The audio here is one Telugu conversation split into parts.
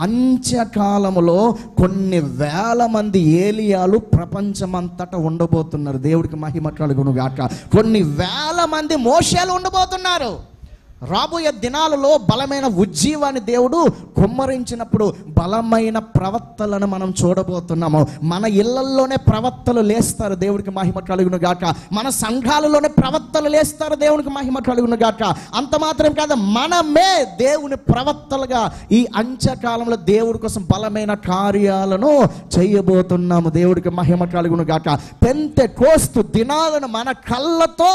అంత్యకాలములో కొన్ని వేల మంది ఏలియాలు ప్రపంచమంతటా ఉండబోతున్నారు. దేవుడికి మహిమ కలుగును గాక. కొన్ని వేల మంది మోషేలు ఉండబోతున్నారు. రాబోయే దినాలలో బలమైన ఉజ్జీవాన్ని దేవుడు కుమ్మరించినప్పుడు బలమైన ప్రవక్తలను మనం చూడబోతున్నాము. మన ఇళ్లల్లోనే ప్రవక్తలు లేస్తారు. దేవుడికి మహిమ కలుగును గాక. మన సంఘాలలోనే ప్రవక్తలు లేస్తారు. దేవునికి మహిమ కలుగును గాక. అంత మాత్రం కాదు, మనమే దేవుని ప్రవక్తలుగా ఈ అంత్యకాలంలో దేవుడి కోసం బలమైన కార్యాలను చేయబోతున్నాము. దేవుడికి మహిమ కలుగును గాక. పెంతెకోస్తు దినాలను మన కళ్ళతో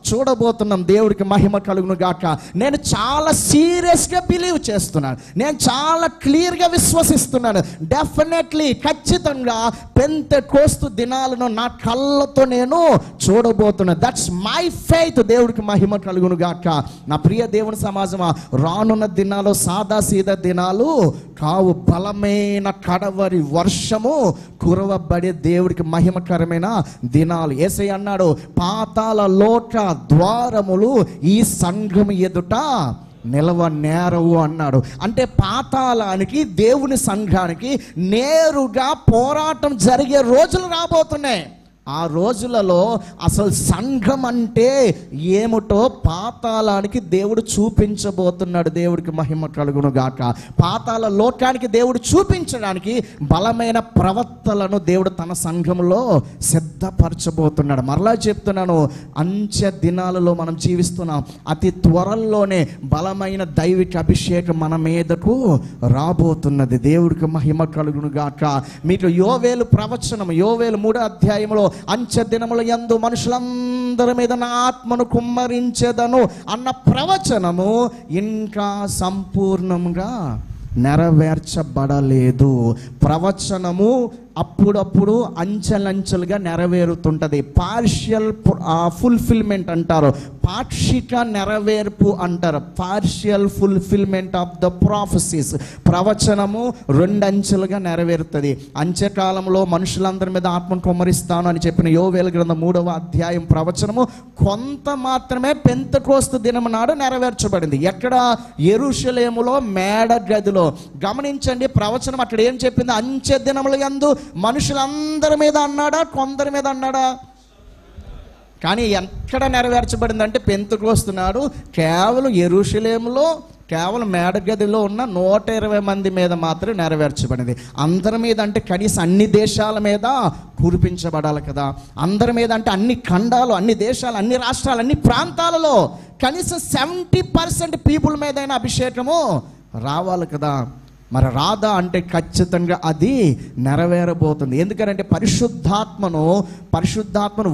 చూడబోతున్నాం. దేవుడికి మహిమ కలుగును గాక. నేను చాలా సీరియస్గా బిలీవ్ చేస్తున్నాను. నేను చాలా క్లియర్గా విశ్వసిస్తున్నాను. డెఫినెట్లీ, ఖచ్చితంగా పెంతెకోస్తు దినాలను నా కళ్ళతో నేను చూడబోతున్నాను. That's my faith. దేవుడికి మహిమ కలుగును గాక. నా ప్రియ దేవుని సమాజమా, రానున్న దినాలు సాదా సీదా దినాలు కావు. బలమైన కడవరి వర్షము కురవబడే దేవుడికి మహిమకరమైన దినాలు. యేసయ్య అన్నాడు, పాతాళ లోక ద్వారములు ఈ సంఘం ఎదుట నిలవనేరవు అన్నాడు. అంటే పాతాళానికి దేవుని సంఘానికి నేరుగా పోరాటం జరిగే రోజులు రాబోతున్నాయి. ఆ రోజులలో అసలు సంఘం అంటే ఏమిటో పాతాళానికి దేవుడు చూపించబోతున్నాడు. దేవుడికి మహిమ కలుగును గాక. పాతాళ లోకానికి దేవుడు చూపించడానికి బలమైన ప్రవక్తలను దేవుడు తన సంఘంలో సిద్ధపరచబోతున్నాడు. మరలా చెప్తున్నాను, అంత్య దినాలలో మనం జీవిస్తున్నాం. అతి త్వరలోనే బలమైన దైవిక అభిషేకం మన మీదకు రాబోతున్నది. దేవుడికి మహిమ కలుగును గాక. మీకు యోవేలు ప్రవచనం, యోవేలు 3వ అధ్యాయంలో అంత్య దినముల యందు మనుషులందరి మీద నా ఆత్మను కుమ్మరించెదను అన్న ప్రవచనము ఇంకా సంపూర్ణంగా నెరవేర్చబడలేదు. ప్రవచనము అప్పుడప్పుడు అంచెలంచెలుగా నెరవేరుతుంటుంది. పార్షియల్ ఫుల్ఫిల్మెంట్ అంటారు, పాక్షిక నెరవేర్పు అంటారు. Partial fulfilment of the prophecies. ప్రవచనము 2 అంచెలుగా నెరవేరుతుంది. అంత్యకాలంలో మనుషులందరి మీద ఆత్మను కుమ్మరిస్తాను అని చెప్పిన యోవేలు గ్రంథం 3వ అధ్యాయం ప్రవచనము కొంత మాత్రమే పెంతెకోస్తు దినం నాడు నెరవేర్చబడింది. ఎక్కడ? యెరూషలేములో మేడ గదిలో. గమనించండి, ప్రవచనం అక్కడ ఏం చెప్పింది? అంత్య దినముల యందు మనుషులందరి మీద అన్నాడా, కొందరి మీద అన్నాడా? కానీ ఎక్కడ నెరవేర్చబడిందంటే పెంతెకోస్తు నాడు కేవలం యెరూషలేములో కేవలం మేడగదిలో ఉన్న 120 మంది మీద మాత్రమే నెరవేర్చబడింది. అందరి మీద అంటే కనీసం అన్ని దేశాల మీద కురిపించబడాలి కదా. అందరి మీద అంటే అన్ని ఖండాలు, అన్ని దేశాలు, అన్ని రాష్ట్రాలు, అన్ని ప్రాంతాలలో కనీసం 70% పీపుల్ మీదైనా అభిషేకము రావాలి కదా. మరి రాదా అంటే ఖచ్చితంగా అది నెరవేరబోతుంది. ఎందుకంటే పరిశుద్ధాత్మను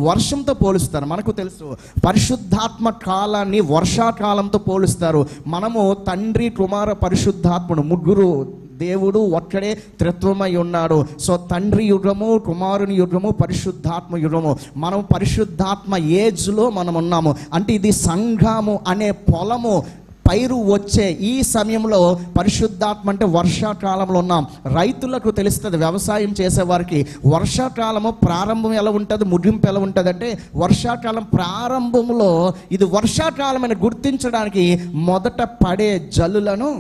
వర్షంతో పోలుస్తారు. మనకు తెలుసు, పరిశుద్ధాత్మ కాలాన్ని వర్షాకాలంతో పోలుస్తారు. మనము తండ్రి, కుమార, పరిశుద్ధాత్మను ముగ్గురు దేవుడు ఒక్కడే త్రిత్వమై ఉన్నాడు. సో తండ్రి యుగము, కుమారుని యుగము, పరిశుద్ధాత్మ యుగము. మనం పరిశుద్ధాత్మ ఏజ్లో మనం ఉన్నాము. అంటే ఇది సంఘము అనే పొలము పైరు వచ్చే ఈ సమయంలో పరిశుద్ధాత్మ అంటే వర్షాకాలంలో ఉన్నాం. రైతులకు తెలుస్తుంది, వ్యవసాయం చేసేవారికి వర్షాకాలము ప్రారంభం ఎలా ఉంటుంది, ముగింపు ఎలా ఉంటుంది అంటే వర్షాకాలం ప్రారంభంలో ఇది వర్షాకాలం అని గుర్తించడానికి మొదట పడే జల్లులను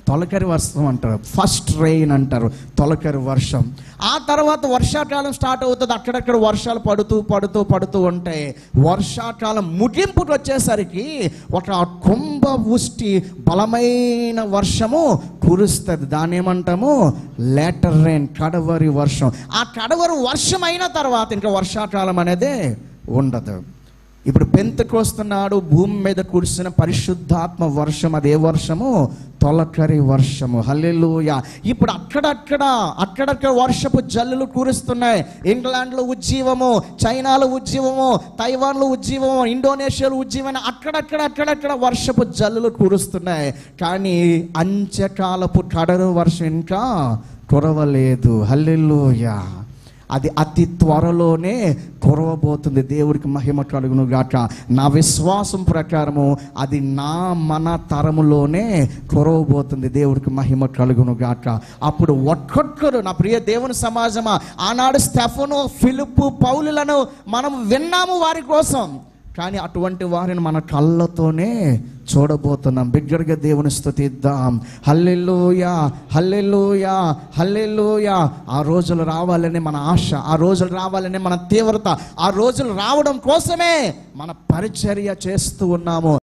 తొలకరి వర్షం అంటారు, ఫస్ట్ రెయిన్ అంటారు, తొలకరి వర్షం. ఆ తర్వాత వర్షాకాలం స్టార్ట్ అవుతుంది. అక్కడక్కడ వర్షాలు పడుతూ ఉంటాయి. వర్షాకాలం ముగింపుకు వచ్చేసరికి ఒక కుంభవృష్టి బలమైన వర్షము కురుస్తుంది. దాన్ని ఏమంటాము? లేటర్ రెయిన్, కడవరి వర్షం. ఆ కడవరి వర్షం అయిన తర్వాత ఇంకా వర్షాకాలం అనేది ఉండదు. ఇప్పుడు పెంతెకోస్తు నాడు భూమి మీద కురిసిన పరిశుద్ధాత్మ వర్షం, అదే వర్షము తొలకరి వర్షము. హల్లెలూయా. ఇప్పుడు అక్కడక్కడ వర్షపు జల్లులు కురుస్తున్నాయి. ఇంగ్లాండ్లో ఉజ్జీవము, చైనాలో ఉజ్జీవము, తైవాన్లో ఉజ్జీవము, ఇండోనేషియాలో ఉజ్జీవము, అక్కడక్కడ వర్షపు జల్లులు కురుస్తున్నాయి. కానీ అంత్యకాలపు కడరు వర్షం ఇంకా కురవలేదు. హల్లెలూయా. అది అతి త్వరలోనే కురవబోతుంది. దేవుడికి మహిమ కలుగును గాక. నా విశ్వాసం ప్రకారము అది మన తరములోనే కురవబోతుంది. దేవుడికి మహిమ కలుగును గాక. అప్పుడు ఒక్కొక్కరు, నా ప్రియ దేవుని సమాజమా, ఆనాడు స్టెఫను, ఫిలిప్పు, పౌలులను మనం విన్నాము వారి కోసం. కానీ అటువంటి వారిని మన కళ్ళతోనే చూడబోతున్నాం. బిగ్గరగా దేవుని స్తుతిద్దాం. హల్లెలూయా, హల్లెలూయా, హల్లెలూయా. ఆ రోజులు రావాలని మన ఆశ, ఆ రోజులు రావాలని మన తీవ్రత, ఆ రోజులు రావడం కోసమే మన పరిచర్య చేస్తూ ఉన్నాము.